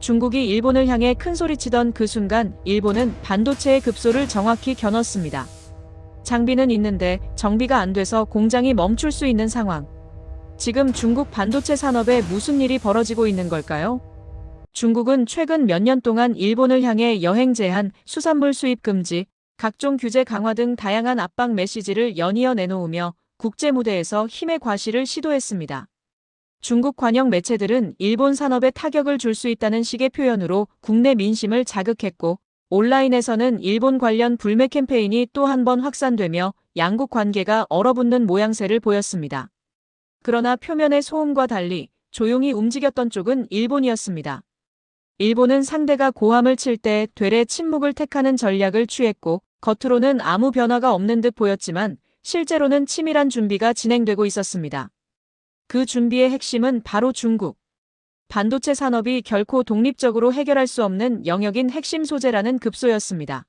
중국이 일본을 향해 큰소리치던 그 순간 일본은 반도체의 급소를 정확히 겨눴습니다. 장비는 있는데 정비가 안 돼서 공장이 멈출 수 있는 상황. 지금 중국 반도체 산업에 무슨 일이 벌어지고 있는 걸까요? 중국은 최근 몇 년 동안 일본을 향해 여행 제한, 수산물 수입 금지, 각종 규제 강화 등 다양한 압박 메시지를 연이어 내놓으며 국제 무대에서 힘의 과시를 시도했습니다. 중국 관영 매체들은 일본 산업에 타격을 줄 수 있다는 식의 표현으로 국내 민심을 자극했고, 온라인에서는 일본 관련 불매 캠페인이 또 한 번 확산되며 양국 관계가 얼어붙는 모양새를 보였습니다. 그러나 표면의 소음과 달리 조용히 움직였던 쪽은 일본이었습니다. 일본은 상대가 고함을 칠 때 되레 침묵을 택하는 전략을 취했고, 겉으로는 아무 변화가 없는 듯 보였지만 실제로는 치밀한 준비가 진행되고 있었습니다. 그 준비의 핵심은 바로 중국. 반도체 산업이 결코 독립적으로 해결할 수 없는 영역인 핵심 소재라는 급소였습니다.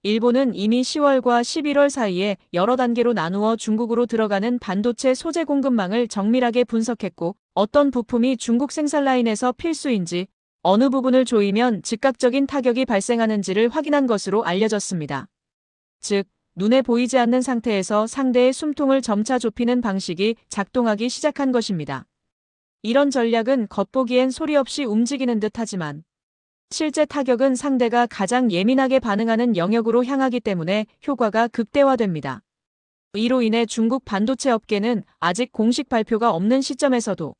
일본은 이미 10월과 11월 사이에 여러 단계로 나누어 중국으로 들어가는 반도체 소재 공급망을 정밀하게 분석했고, 어떤 부품이 중국 생산 라인에서 필수인지, 어느 부분을 조이면 즉각적인 타격이 발생하는지를 확인한 것으로 알려졌습니다. 즉, 눈에 보이지 않는 상태에서 상대의 숨통을 점차 좁히는 방식이 작동하기 시작한 것입니다. 이런 전략은 겉보기엔 소리 없이 움직이는 듯 하지만 실제 타격은 상대가 가장 예민하게 반응하는 영역으로 향하기 때문에 효과가 극대화됩니다. 이로 인해 중국 반도체 업계는 아직 공식 발표가 없는 시점에서도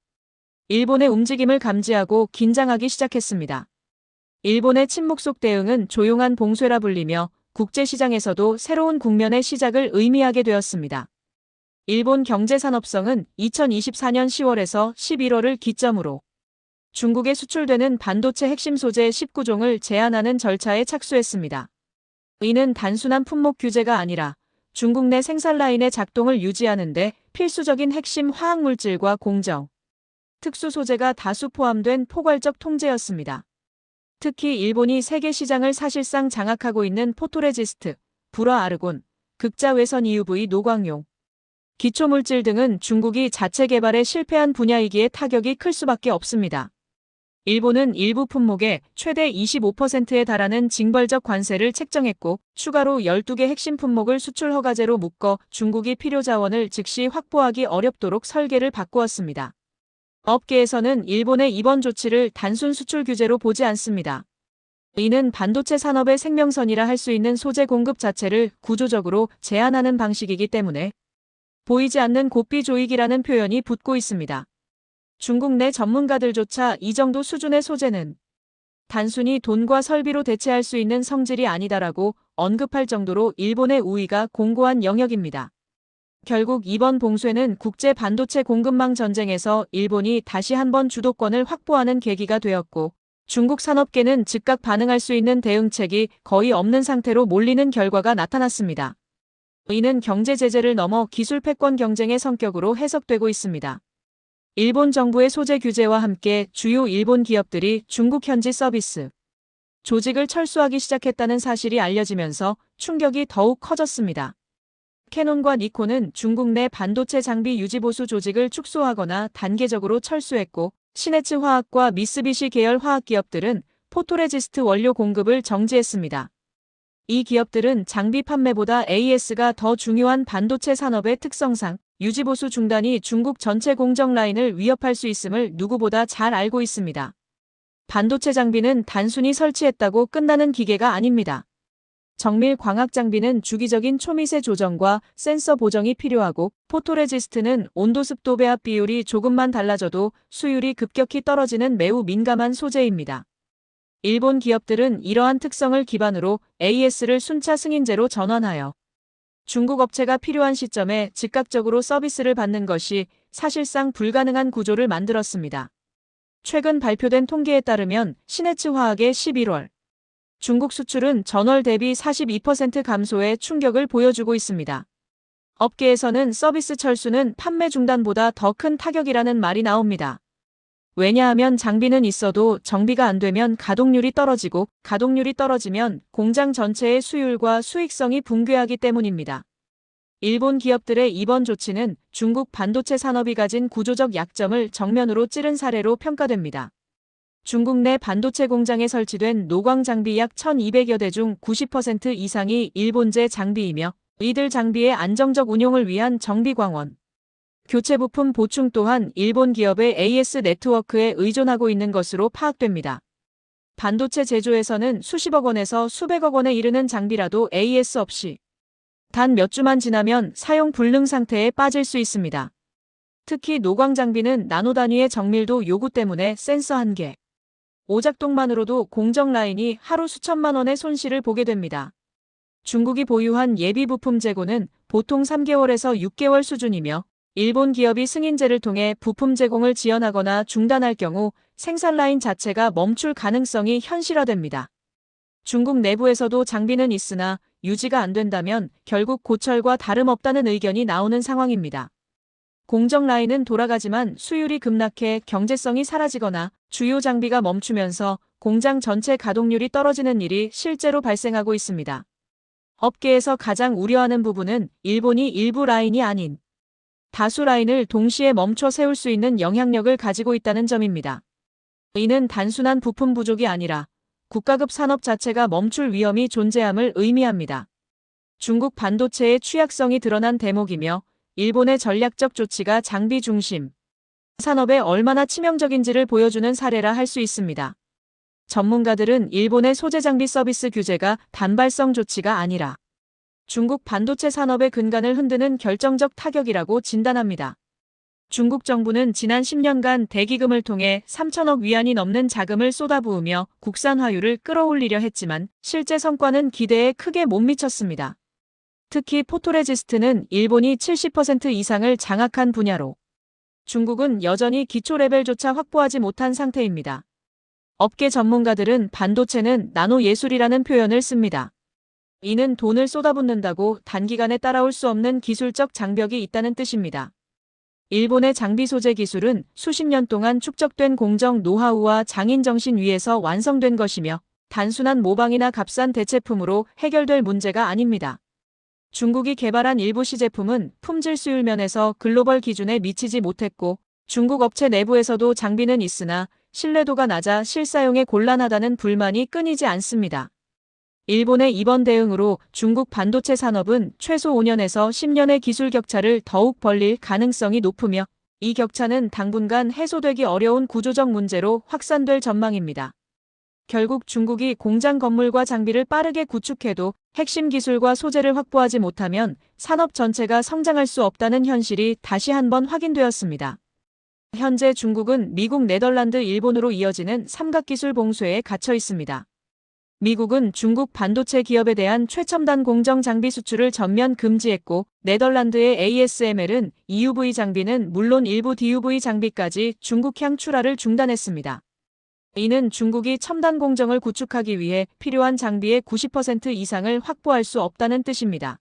일본의 움직임을 감지하고 긴장하기 시작했습니다. 일본의 침묵 속 대응은 조용한 봉쇄라 불리며 국제시장에서도 새로운 국면의 시작을 의미하게 되었습니다. 일본 경제산업성은 2024년 10월에서 11월을 기점으로 중국에 수출되는 반도체 핵심 소재 19종을 제한하는 절차에 착수했습니다. 이는 단순한 품목 규제가 아니라 중국 내 생산 라인의 작동을 유지하는 데 필수적인 핵심 화학물질과 공정, 특수 소재가 다수 포함된 포괄적 통제였습니다. 특히 일본이 세계 시장을 사실상 장악하고 있는 포토레지스트, 불화 아르곤, 극자 외선 EUV 노광용, 기초물질 등은 중국이 자체 개발에 실패한 분야이기에 타격이 클 수밖에 없습니다. 일본은 일부 품목에 최대 25%에 달하는 징벌적 관세를 책정했고, 추가로 12개 핵심 품목을 수출 허가제로 묶어 중국이 필요 자원을 즉시 확보하기 어렵도록 설계를 바꾸었습니다. 업계에서는 일본의 이번 조치를 단순 수출 규제로 보지 않습니다. 이는 반도체 산업의 생명선이라 할 수 있는 소재 공급 자체를 구조적으로 제한하는 방식이기 때문에 보이지 않는 고삐 조이기라는 표현이 붙고 있습니다. 중국 내 전문가들조차 이 정도 수준의 소재는 단순히 돈과 설비로 대체할 수 있는 성질이 아니다라고 언급할 정도로 일본의 우위가 공고한 영역입니다. 결국 이번 봉쇄는 국제 반도체 공급망 전쟁에서 일본이 다시 한번 주도권을 확보하는 계기가 되었고, 중국 산업계는 즉각 반응할 수 있는 대응책이 거의 없는 상태로 몰리는 결과가 나타났습니다. 이는 경제 제재를 넘어 기술 패권 경쟁의 성격으로 해석되고 있습니다. 일본 정부의 소재 규제와 함께 주요 일본 기업들이 중국 현지 서비스 조직을 철수하기 시작했다는 사실이 알려지면서 충격이 더욱 커졌습니다. 캐논과 니콘은 중국 내 반도체 장비 유지보수 조직을 축소하거나 단계적으로 철수했고, 시네츠 화학과 미쓰비시 계열 화학기업들은 포토레지스트 원료 공급을 정지했습니다. 이 기업들은 장비 판매보다 AS가 더 중요한 반도체 산업의 특성상 유지보수 중단이 중국 전체 공정 라인을 위협할 수 있음을 누구보다 잘 알고 있습니다. 반도체 장비는 단순히 설치했다고 끝나는 기계가 아닙니다. 정밀 광학 장비는 주기적인 초미세 조정과 센서 보정이 필요하고, 포토레지스트는 온도 습도 배합 비율이 조금만 달라져도 수율이 급격히 떨어지는 매우 민감한 소재입니다. 일본 기업들은 이러한 특성을 기반으로 AS를 순차 승인제로 전환하여 중국 업체가 필요한 시점에 즉각적으로 서비스를 받는 것이 사실상 불가능한 구조를 만들었습니다. 최근 발표된 통계에 따르면 시네츠 화학의 11월 중국 수출은 전월 대비 42% 감소의 충격을 보여주고 있습니다. 업계에서는 서비스 철수는 판매 중단보다 더 큰 타격이라는 말이 나옵니다. 왜냐하면 장비는 있어도 정비가 안 되면 가동률이 떨어지고, 가동률이 떨어지면 공장 전체의 수율과 수익성이 붕괴하기 때문입니다. 일본 기업들의 이번 조치는 중국 반도체 산업이 가진 구조적 약점을 정면으로 찌른 사례로 평가됩니다. 중국 내 반도체 공장에 설치된 노광 장비 약 1200여 대 중 90% 이상이 일본제 장비이며 이들 장비의 안정적 운용을 위한 정비 광원, 교체 부품 보충 또한 일본 기업의 AS 네트워크에 의존하고 있는 것으로 파악됩니다. 반도체 제조에서는 수십억 원에서 수백억 원에 이르는 장비라도 AS 없이 단 몇 주만 지나면 사용 불능 상태에 빠질 수 있습니다. 특히 노광 장비는 나노 단위의 정밀도 요구 때문에 센서 한 개, 오작동만으로도 공정 라인이 하루 수천만 원의 손실을 보게 됩니다. 중국이 보유한 예비 부품 재고는 보통 3개월에서 6개월 수준이며 일본 기업이 승인제를 통해 부품 제공을 지연하거나 중단할 경우 생산 라인 자체가 멈출 가능성이 현실화됩니다. 중국 내부에서도 장비는 있으나 유지가 안 된다면 결국 고철과 다름없다는 의견이 나오는 상황입니다. 공정 라인은 돌아가지만 수율이 급락해 경제성이 사라지거나 주요 장비가 멈추면서 공장 전체 가동률이 떨어지는 일이 실제로 발생하고 있습니다. 업계에서 가장 우려하는 부분은 일본이 일부 라인이 아닌 다수 라인을 동시에 멈춰 세울 수 있는 영향력을 가지고 있다는 점입니다. 이는 단순한 부품 부족이 아니라 국가급 산업 자체가 멈출 위험이 존재함을 의미합니다. 중국 반도체의 취약성이 드러난 대목이며 일본의 전략적 조치가 장비 중심 산업에 얼마나 치명적인지를 보여주는 사례라 할 수 있습니다. 전문가들은 일본의 소재 장비 서비스 규제가 단발성 조치가 아니라 중국 반도체 산업의 근간을 흔드는 결정적 타격이라고 진단합니다. 중국 정부는 지난 10년간 대기금을 통해 3천억 위안이 넘는 자금을 쏟아부으며 국산화율을 끌어올리려 했지만 실제 성과는 기대에 크게 못 미쳤습니다. 특히 포토레지스트는 일본이 70% 이상을 장악한 분야로 중국은 여전히 기초 레벨조차 확보하지 못한 상태입니다. 업계 전문가들은 반도체는 나노 예술이라는 표현을 씁니다. 이는 돈을 쏟아붓는다고 단기간에 따라올 수 없는 기술적 장벽이 있다는 뜻입니다. 일본의 장비 소재 기술은 수십 년 동안 축적된 공정 노하우와 장인 정신 위에서 완성된 것이며 단순한 모방이나 값싼 대체품으로 해결될 문제가 아닙니다. 중국이 개발한 일부 시제품은 품질 수율 면에서 글로벌 기준에 미치지 못했고 중국 업체 내부에서도 장비는 있으나 신뢰도가 낮아 실사용에 곤란하다는 불만이 끊이지 않습니다. 일본의 이번 대응으로 중국 반도체 산업은 최소 5년에서 10년의 기술 격차를 더욱 벌릴 가능성이 높으며 이 격차는 당분간 해소되기 어려운 구조적 문제로 확산될 전망입니다. 결국 중국이 공장 건물과 장비를 빠르게 구축해도 핵심 기술과 소재를 확보하지 못하면 산업 전체가 성장할 수 없다는 현실이 다시 한번 확인되었습니다. 현재 중국은 미국, 네덜란드, 일본으로 이어지는 삼각기술 봉쇄에 갇혀 있습니다. 미국은 중국 반도체 기업에 대한 최첨단 공정 장비 수출을 전면 금지했고 네덜란드의 ASML은 EUV 장비는 물론 일부 DUV 장비까지 중국향 출하를 중단했습니다. 이는 중국이 첨단 공정을 구축하기 위해 필요한 장비의 90% 이상을 확보할 수 없다는 뜻입니다.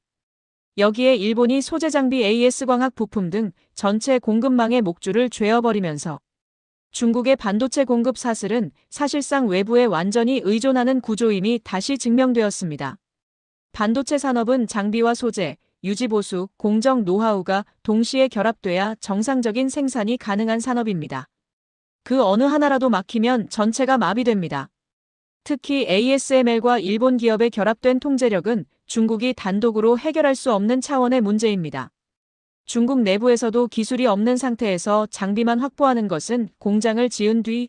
여기에 일본이 소재 장비 AS 광학 부품 등 전체 공급망의 목줄을 죄어버리면서 중국의 반도체 공급 사슬은 사실상 외부에 완전히 의존하는 구조임이 다시 증명되었습니다. 반도체 산업은 장비와 소재, 유지보수, 공정 노하우가 동시에 결합돼야 정상적인 생산이 가능한 산업입니다. 그 어느 하나라도 막히면 전체가 마비됩니다. 특히 ASML과 일본 기업의 결합된 통제력은 중국이 단독으로 해결할 수 없는 차원의 문제입니다. 중국 내부에서도 기술이 없는 상태에서 장비만 확보하는 것은 공장을 지은 뒤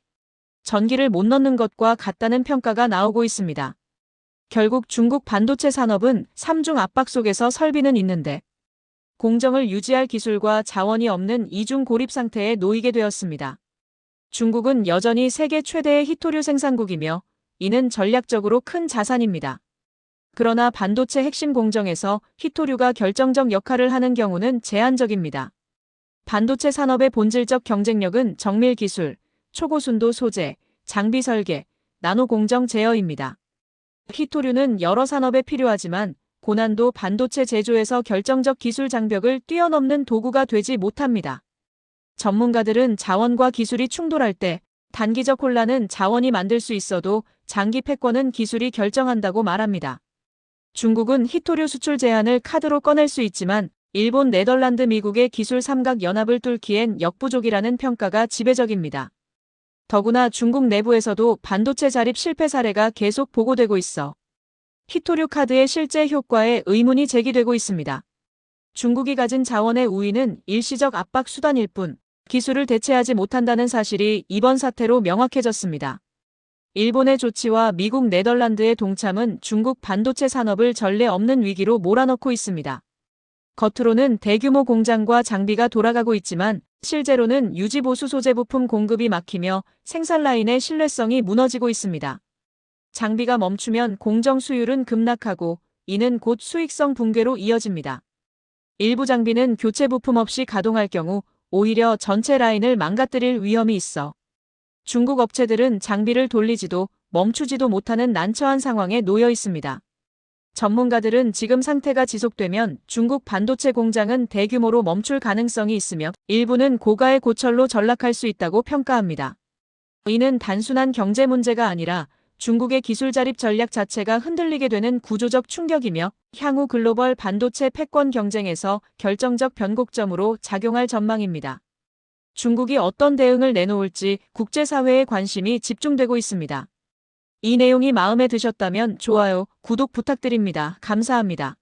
전기를 못 넣는 것과 같다는 평가가 나오고 있습니다. 결국 중국 반도체 산업은 삼중 압박 속에서 설비는 있는데 공정을 유지할 기술과 자원이 없는 이중 고립 상태에 놓이게 되었습니다. 중국은 여전히 세계 최대의 히토류 생산국이며 이는 전략적으로 큰 자산입니다. 그러나 반도체 핵심 공정에서 히토류가 결정적 역할을 하는 경우는 제한적입니다. 반도체 산업의 본질적 경쟁력은 정밀 기술, 초고순도 소재, 장비 설계, 나노 공정 제어입니다. 히토류는 여러 산업에 필요하지만 고난도 반도체 제조에서 결정적 기술 장벽을 뛰어넘는 도구가 되지 못합니다. 전문가들은 자원과 기술이 충돌할 때 단기적 혼란은 자원이 만들 수 있어도 장기 패권은 기술이 결정한다고 말합니다. 중국은 히토류 수출 제한을 카드로 꺼낼 수 있지만 일본, 네덜란드, 미국의 기술 삼각 연합을 뚫기엔 역부족이라는 평가가 지배적입니다. 더구나 중국 내부에서도 반도체 자립 실패 사례가 계속 보고되고 있어 히토류 카드의 실제 효과에 의문이 제기되고 있습니다. 중국이 가진 자원의 우위는 일시적 압박 수단일 뿐 기술을 대체하지 못한다는 사실이 이번 사태로 명확해졌습니다. 일본의 조치와 미국 네덜란드의 동참은 중국 반도체 산업을 전례 없는 위기로 몰아넣고 있습니다. 겉으로는 대규모 공장과 장비가 돌아가고 있지만 실제로는 유지보수 소재 부품 공급이 막히며 생산 라인의 신뢰성이 무너지고 있습니다. 장비가 멈추면 공정 수율은 급락하고 이는 곧 수익성 붕괴로 이어집니다. 일부 장비는 교체 부품 없이 가동할 경우 오히려 전체 라인을 망가뜨릴 위험이 있어 중국 업체들은 장비를 돌리지도 멈추지도 못하는 난처한 상황에 놓여 있습니다. 전문가들은 지금 상태가 지속되면 중국 반도체 공장은 대규모로 멈출 가능성이 있으며 일부는 고가의 고철로 전락할 수 있다고 평가합니다. 이는 단순한 경제 문제가 아니라 중국의 기술 자립 전략 자체가 흔들리게 되는 구조적 충격이며 향후 글로벌 반도체 패권 경쟁에서 결정적 변곡점으로 작용할 전망입니다. 중국이 어떤 대응을 내놓을지 국제사회의 관심이 집중되고 있습니다. 이 내용이 마음에 드셨다면 좋아요, 구독 부탁드립니다. 감사합니다.